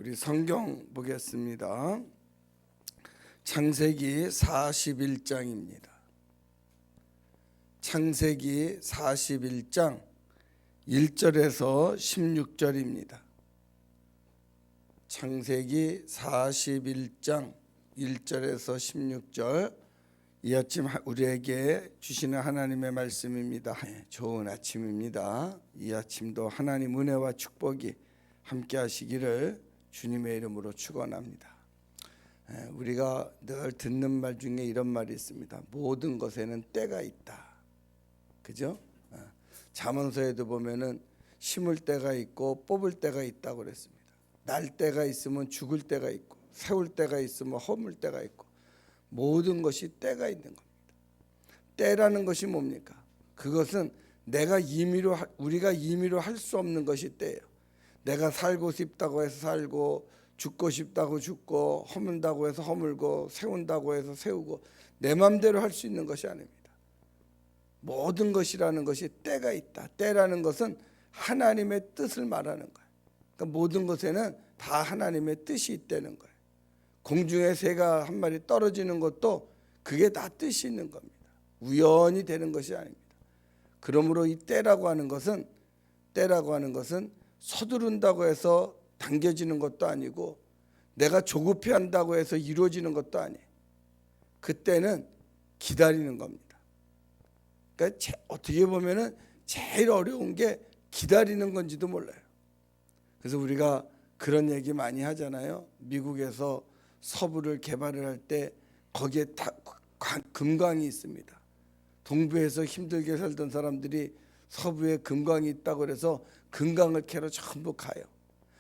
우리 성경 보겠습니다. 창세기 41장입니다. 창세기 41장 1절에서 16절입니다. 창세기 41장 1절에서 16절, 이 아침 우리에게 주시는 하나님의 말씀입니다. 좋은 아침입니다. 이 아침도 하나님 은혜와 축복이 함께 하시기를 주님의 이름으로 축원합니다. 우리가 늘 듣는 말 중에 이런 말이 있습니다. 모든 것에는 때가 있다. 그죠? 잠언서에도 보면은 심을 때가 있고 뽑을 때가 있다고 그랬습니다. 날 때가 있으면 죽을 때가 있고, 세울 때가 있으면 허물 때가 있고, 모든 것이 때가 있는 겁니다. 때라는 것이 뭡니까? 그것은 우리가 임의로 할 수 없는 것이 때예요. 내가 살고 싶다고 해서 살고, 죽고 싶다고 죽고, 허문다고 해서 허물고, 세운다고 해서 세우고, 내 마음대로 할 수 있는 것이 아닙니다. 모든 것이라는 것이 때가 있다. 때라는 것은 하나님의 뜻을 말하는 거예요. 그러니까 모든 것에는 다 하나님의 뜻이 있다는 거예요. 공중에 새가 한 마리 떨어지는 것도 그게 다 뜻이 있는 겁니다. 우연히 되는 것이 아닙니다. 그러므로 이 때라고 하는 것은 서두른다고 해서 당겨지는 것도 아니고, 내가 조급해 한다고 해서 이루어지는 것도 아니에요. 그때는 기다리는 겁니다. 그러니까 어떻게 보면은 제일 어려운 게 기다리는 건지도 몰라요. 그래서 우리가 그런 얘기 많이 하잖아요. 미국에서 서부를 개발을 할 때 거기에 금광이 있습니다. 동부에서 힘들게 살던 사람들이 서부에 금광이 있다고 그래서 금광을 캐러 전부 가요.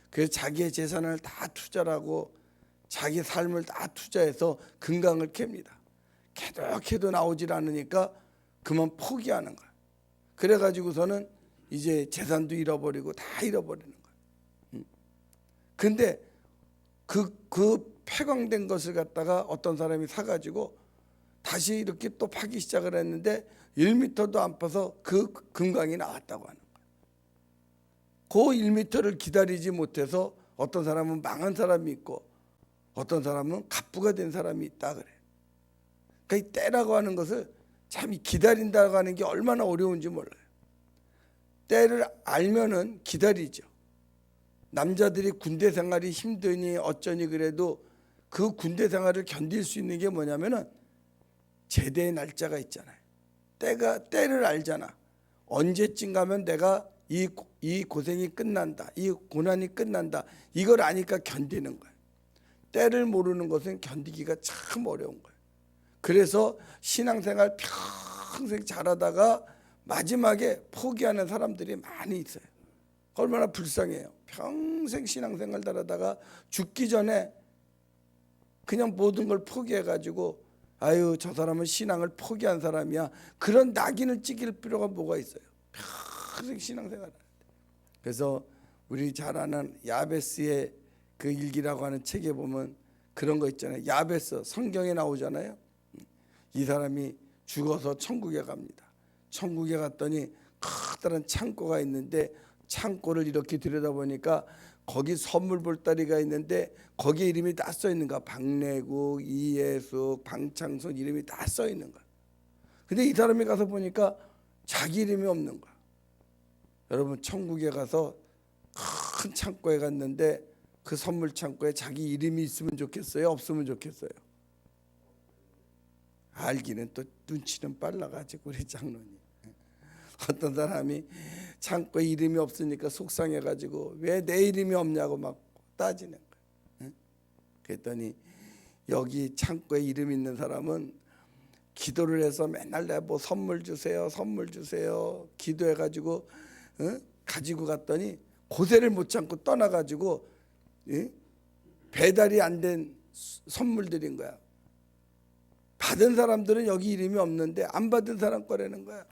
그래서 자기의 재산을 다 투자를 하고 자기 삶을 다 투자해서 금광을 캡니다. 캐도 나오질 않으니까 그만 포기하는 거예요. 그래가지고서는 이제 재산도 잃어버리고 다 잃어버리는 거예요. 근데 그 폐광된 것을 갖다가 어떤 사람이 사가지고 다시 이렇게 또 파기 시작을 했는데 1m도 안 파서 그 금광이 나왔다고 하는 거예요. 그 1m를 기다리지 못해서 어떤 사람은 망한 사람이 있고, 어떤 사람은 갑부가 된 사람이 있다 그래요. 그러니까 이 때라고 하는 것을 참 기다린다고 하는 게 얼마나 어려운지 몰라요. 때를 알면은 기다리죠. 남자들이 군대 생활이 힘드니 어쩌니 그래도 그 군대 생활을 견딜 수 있는 게 뭐냐면은 제대의 날짜가 있잖아요. 때를 알잖아. 언제쯤 가면 내가 이 고생이 끝난다, 이 고난이 끝난다, 이걸 아니까 견디는 거예요. 때를 모르는 것은 견디기가 참 어려운 거예요. 그래서 신앙생활 평생 잘하다가 마지막에 포기하는 사람들이 많이 있어요. 얼마나 불쌍해요. 평생 신앙생활 잘하다가 죽기 전에 그냥 모든 걸 포기해가지고, 아유 저 사람은 신앙을 포기한 사람이야, 그런 낙인을 찍을 필요가 뭐가 있어요. 평생 신앙생활. 그래서 우리 잘 아는 야베스의 그 일기라고 하는 책에 보면 그런 거 있잖아요. 야베스 성경에 나오잖아요. 이 사람이 죽어서 천국에 갑니다. 천국에 갔더니 커다란 창고가 있는데, 창고를 이렇게 들여다보니까 거기 선물 보따리가 있는데 거기에 이름이 다 써 있는 거야. 박래국, 이예숙, 방창순 이름이 다 써 있는 거야. 근데 이 사람이 가서 보니까 자기 이름이 없는 거야. 여러분, 천국에 가서 큰 창고에 갔는데 그 선물 창고에 자기 이름이 있으면 좋겠어요? 없으면 좋겠어요? 알기는 또 눈치는 빨라가지고 우리 장로님. 어떤 사람이 창고에 이름이 없으니까 속상해가지고 왜 내 이름이 없냐고 막 따지는 거예요. 그랬더니 여기 창고에 이름 있는 사람은 기도를 해서 맨날 뭐 선물 주세요, 선물 주세요 기도해가지고 가지고 갔더니 고세를 못 참고 떠나가지고 배달이 안 된 선물들인 거야. 받은 사람들은 여기 이름이 없는데 안 받은 사람 거라는 거야.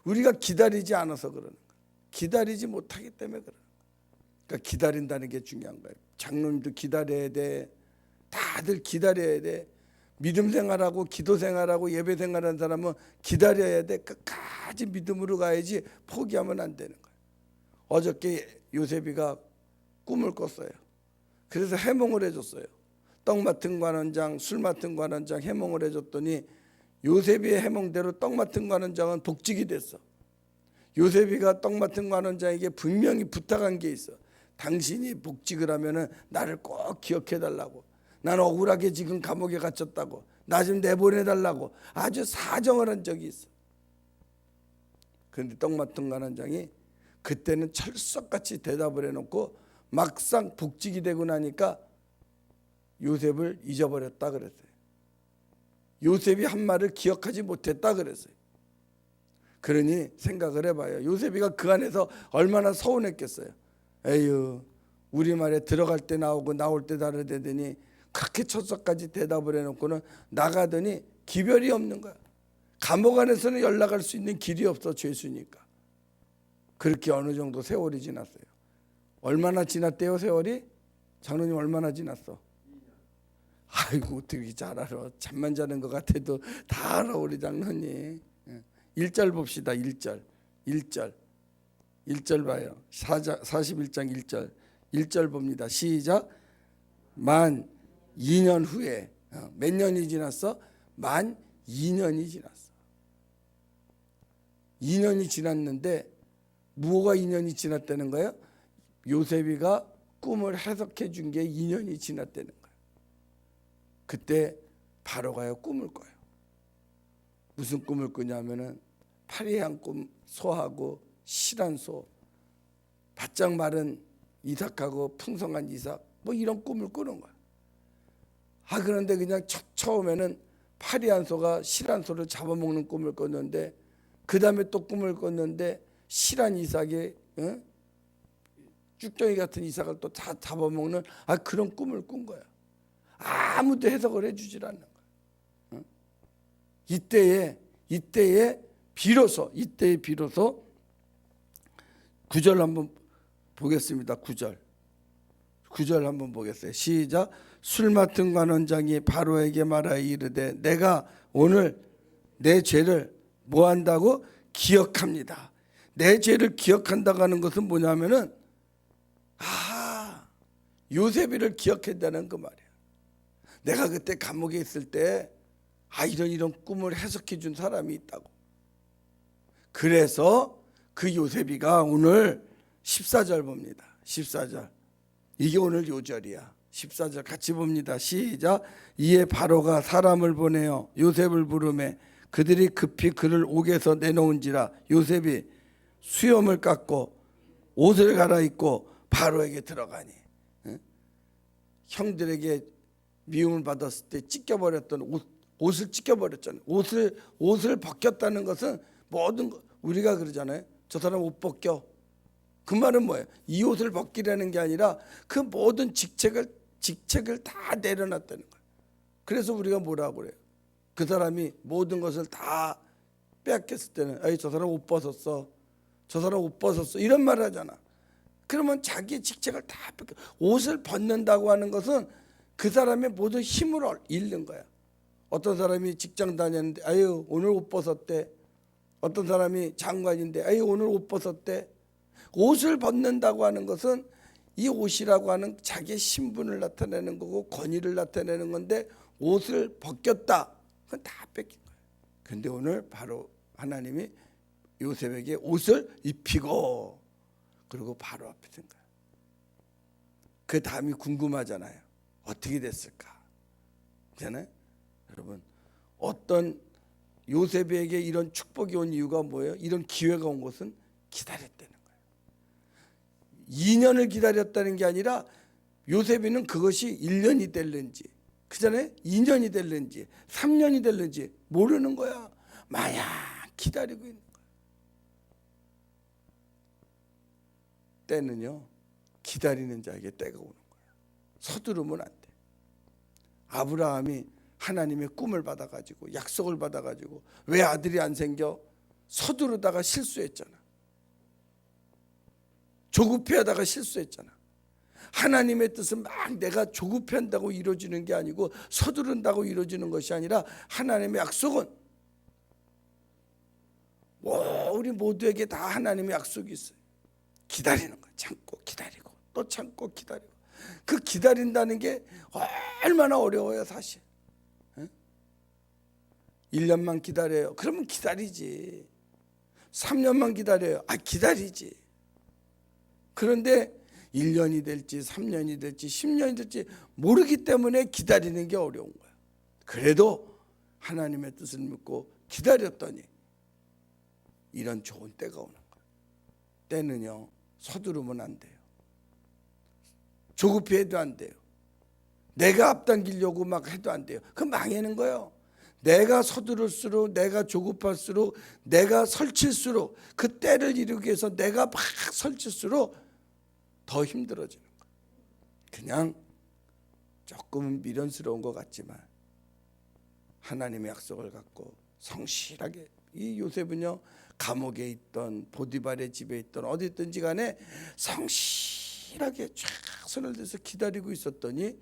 우리가 기다리지 않아서 그러는 거야. 기다리지 못하기 때문에 그러는 거야. 그러니까 기다린다는 게 중요한 거예요. 장로님도 기다려야 돼. 다들 기다려야 돼. 믿음 생활하고 기도 생활하고 예배 생활하는 사람은 기다려야 돼. 끝까지 믿음으로 가야지 포기하면 안 되는 거예요. 어저께 요셉이가 꿈을 꿨어요. 그래서 해몽을 해줬어요. 떡 맡은 관원장, 술 맡은 관원장 해몽을 해줬더니 요셉의 해몽대로 떡 맡은 관원장은 복직이 됐어. 요셉이가 떡 맡은 관원장에게 분명히 부탁한 게 있어. 당신이 복직을 하면은 나를 꼭 기억해 달라고. 난 억울하게 지금 감옥에 갇혔다고. 나 좀 내보내 달라고 아주 사정을 한 적이 있어. 그런데 떡 맡은 관원장이 그때는 철석같이 대답을 해놓고 막상 복직이 되고 나니까 요셉을 잊어버렸다 그랬어요. 요셉이 한 말을 기억하지 못했다 그랬어요. 그러니 생각을 해봐요. 요셉이가 그 안에서 얼마나 서운했겠어요. 에휴, 우리말에 들어갈 때 나오고 나올 때 다르대더니 그렇게 철석까지 대답을 해놓고는 나가더니 기별이 없는 거야. 감옥 안에서는 연락할 수 있는 길이 없어, 죄수니까. 그렇게 어느 정도 세월이 지났어요. 얼마나 지났대요, 세월이? 장로님 얼마나 지났어? 아이고, 어떻게 잘 알아. 잠만 자는 것 같아도 다 알아, 우리 장로님. 1절 봅시다. 1절 봐요. 41장 1절. 1절 봅니다. 시작. 만 2년 후에 몇 년이 지났어? 만 2년이 지났어. 2년이 지났는데 뭐가 2년이 지났다는 거예요? 요셉이가 꿈을 해석해 준 게 2년이 지났다는 거예요. 그때 바로가요 꿈을 꿔요. 무슨 꿈을 꾸냐면은 파리한 꿈 소하고 실한 소, 바짝 마른 이삭하고 풍성한 이삭, 뭐 이런 꿈을 꾸는 거야. 그런데 그냥 처음에는 파리한 소가 실한 소를 잡아먹는 꿈을 꿨는데 그 다음에 또 꿈을 꿨는데 실한 이삭이 쭉정이 같은 이삭을 또 다 잡아먹는 그런 꿈을 꾼 거야. 아무도 해석을 해주질 않는 거야. 이때에 비로소 9절 한번 보겠습니다. 9절 한번 보겠어요. 시작. 술 맡은 관원장이 바로에게 말하여 이르되 내가 오늘 내 죄를 뭐 한다고? 기억합니다. 내 죄를 기억한다고 하는 것은 뭐냐면은 요셉이를 기억한다는 그 말이야. 내가 그때 감옥에 있을 때 이런 꿈을 해석해 준 사람이 있다고. 그래서 그 요셉이가 오늘 14절 봅니다. 14절. 이게 오늘 요절이야. 14절 같이 봅니다. 시작. 이에 바로가 사람을 보내어 요셉을 부르매 그들이 급히 그를 옥에서 내놓은지라 요셉이 수염을 깎고 옷을 갈아입고 바로에게 들어가니. 형들에게 미움을 받았을 때 찢겨버렸던 옷을 찢겨버렸잖아요. 옷을 벗겼다는 것은 모든 거, 우리가 그러잖아요. 저 사람 옷 벗겨. 그 말은 뭐예요? 이 옷을 벗기라는 게 아니라 그 모든 직책을 다 내려놨다는 거예요. 그래서 우리가 뭐라고 그래요? 그 사람이 모든 것을 다 빼앗겼을 때는 저 사람 옷 벗었어. 저 사람 옷 벗었어. 이런 말을 하잖아. 그러면 자기의 직책을 다 뺏겨. 옷을 벗는다고 하는 것은 그 사람의 모든 힘을 잃는 거야. 어떤 사람이 직장 다녔는데 오늘 옷 벗었대. 어떤 사람이 장관인데 오늘 옷 벗었대. 옷을 벗는다고 하는 것은 이 옷이라고 하는 자기의 신분을 나타내는 거고 권위를 나타내는 건데 옷을 벗겼다. 그건 다 뺏긴 거예요. 그런데 오늘 바로 하나님이 요셉에게 옷을 입히고 그리고 바로 앞에 든 거예요. 그 다음이 궁금하잖아요. 어떻게 됐을까? 그잖아요. 여러분, 어떤 요셉에게 이런 축복이 온 이유가 뭐예요? 이런 기회가 온 것은 기다렸다는 거예요. 2년을 기다렸다는 게 아니라 요셉이는 그것이 1년이 될는지 그잖아요. 2년이 될는지 3년이 될는지 모르는 거야. 마냥 기다리고 있는 거야. 때는요, 기다리는 자에게 때가 오는 거야. 서두르면 안 돼. 아브라함이 하나님의 꿈을 받아가지고 약속을 받아가지고 왜 아들이 안 생겨? 서두르다가 실수했잖아. 조급해하다가 실수했잖아. 하나님의 뜻은 막 내가 조급해한다고 이루어지는 게 아니고 서두른다고 이루어지는 것이 아니라 하나님의 약속은 우리 모두에게 다 하나님의 약속이 있어요. 기다리는 거야. 참고 기다리고 또 참고 기다리고 그 기다린다는 게 얼마나 어려워요 사실. 1년만 기다려요. 그러면 기다리지. 3년만 기다려요. 기다리지. 그런데 1년이 될지 3년이 될지 10년이 될지 모르기 때문에 기다리는 게 어려운 거예요. 그래도 하나님의 뜻을 믿고 기다렸더니 이런 좋은 때가 오는 거예요. 때는요 서두르면 안 돼요. 조급히 해도 안 돼요. 내가 앞당기려고 막 해도 안 돼요. 그럼 망하는 거예요. 내가 서두를수록, 내가 조급할수록, 내가 설칠수록, 그 때를 이루기 위해서 내가 막 설칠수록 더 힘들어지는 거예요. 그냥 조금은 미련스러운 것 같지만 하나님의 약속을 갖고 성실하게, 이 요셉은요 감옥에 있던 보디발의 집에 있던 어디 있든지 간에 성실하게 최선을 다해서 기다리고 있었더니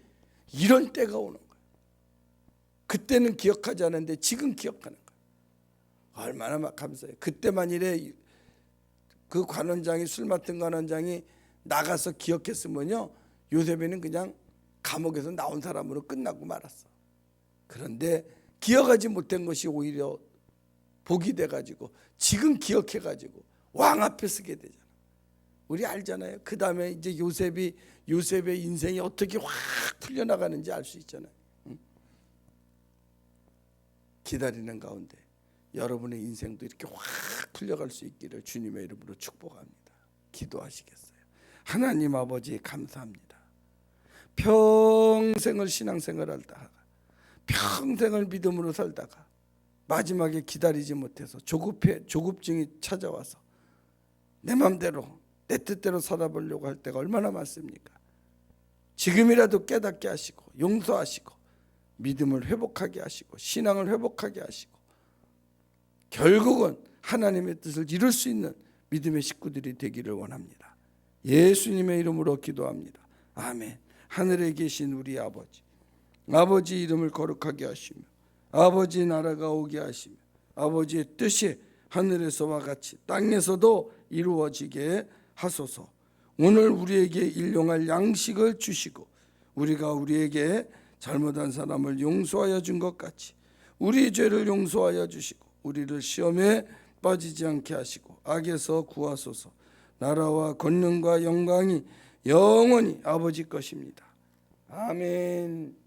이런 때가 오는 거예요. 그때는 기억하지 않았는데 지금 기억하는 거예요. 얼마나 막 감사해요. 그때 만일에 그 관원장이, 술 맡은 관원장이 나가서 기억했으면요 요셉에는 그냥 감옥에서 나온 사람으로 끝나고 말았어. 그런데 기억하지 못한 것이 오히려 복이 돼가지고 지금 기억해가지고 왕 앞에 서게 되잖아. 우리 알잖아요. 그 다음에 이제 요셉의 인생이 어떻게 확 풀려나가는지 알 수 있잖아요. 기다리는 가운데 여러분의 인생도 이렇게 확 풀려갈 수 있기를 주님의 이름으로 축복합니다. 기도하시겠어요? 하나님 아버지 감사합니다. 평생을 신앙생활 하다가 평생을 믿음으로 살다가 마지막에 기다리지 못해서 조급증이 찾아와서 내 맘대로 내 뜻대로 살아보려고 할 때가 얼마나 많습니까? 지금이라도 깨닫게 하시고 용서하시고 믿음을 회복하게 하시고 신앙을 회복하게 하시고 결국은 하나님의 뜻을 이룰 수 있는 믿음의 식구들이 되기를 원합니다. 예수님의 이름으로 기도합니다. 아멘. 하늘에 계신 우리 아버지 이름을 거룩하게 하시며 아버지 나라가 오게 하시며 아버지의 뜻이 하늘에서와 같이 땅에서도 이루어지게 하소서. 오늘 우리에게 일용할 양식을 주시고 우리가 우리에게 잘못한 사람을 용서하여 준 것 같이 우리 죄를 용서하여 주시고 우리를 시험에 빠지지 않게 하시고 악에서 구하소서. 나라와 권능과 영광이 영원히 아버지 것입니다. 아멘.